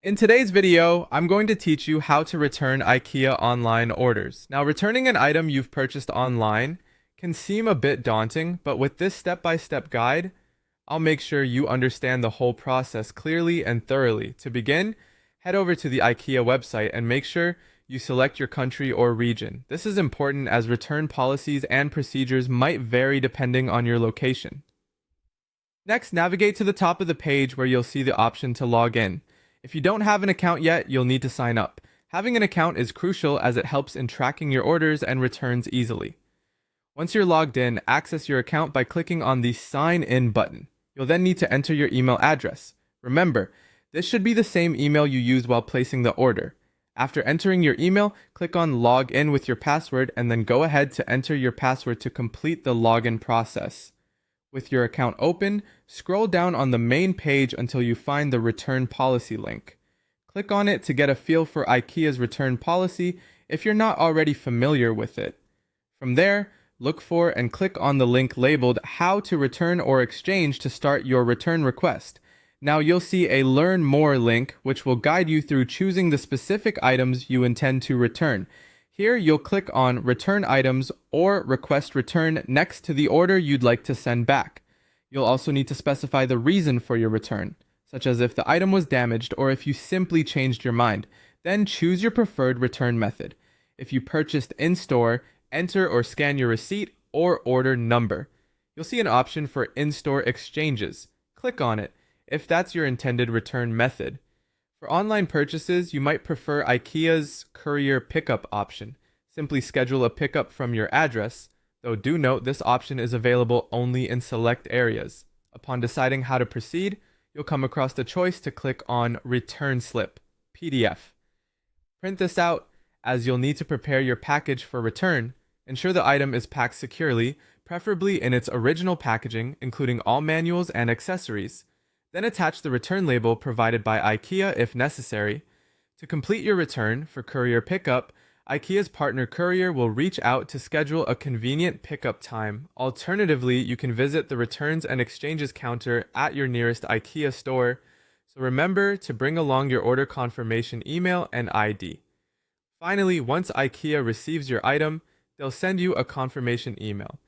In today's video, I'm going to teach you how to return IKEA online orders. Now, returning an item you've purchased online can seem a bit daunting, but with this step-by-step guide, I'll make sure you understand the whole process clearly and thoroughly. To begin, head over to the IKEA website and make sure you select your country or region. This is important as return policies and procedures might vary depending on your location. Next, navigate to the top of the page where you'll see the option to log in. If you don't have an account yet, you'll need to sign up. Having an account is crucial as it helps in tracking your orders and returns easily. Once you're logged in, access your account by clicking on the Sign In button. You'll then need to enter your email address. Remember, this should be the same email you used while placing the order. After entering your email, click on Log In with your password and then go ahead to enter your password to complete the login process. With your account open, scroll down on the main page until you find the return policy link. Click on it to get a feel for IKEA's return policy if you're not already familiar with it. From there, look for and click on the link labeled How to Return or Exchange to start your return request. Now you'll see a Learn More link which will guide you through choosing the specific items you intend to return. Here, you'll click on Return Items or Request Return next to the order you'd like to send back. You'll also need to specify the reason for your return, such as if the item was damaged or if you simply changed your mind. Then choose your preferred return method. If you purchased in-store, enter or scan your receipt or order number. You'll see an option for in-store exchanges. Click on it if that's your intended return method. For online purchases, you might prefer IKEA's courier pickup option. Simply schedule a pickup from your address, though do note this option is available only in select areas. Upon deciding how to proceed, you'll come across the choice to click on Return Slip, PDF. Print this out, as you'll need to prepare your package for return. Ensure the item is packed securely, preferably in its original packaging, including all manuals and accessories. Then attach the return label provided by IKEA if necessary. To complete your return for courier pickup, IKEA's partner courier will reach out to schedule a convenient pickup time. Alternatively, you can visit the returns and exchanges counter at your nearest IKEA store. So remember to bring along your order confirmation email and ID. Finally, once IKEA receives your item, they'll send you a confirmation email.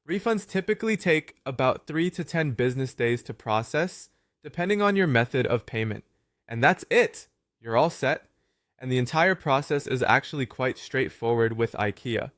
Refunds typically take about 3 to 10 business days to process, depending on your method of payment. And that's it! You're all set. And the entire process is actually quite straightforward with IKEA.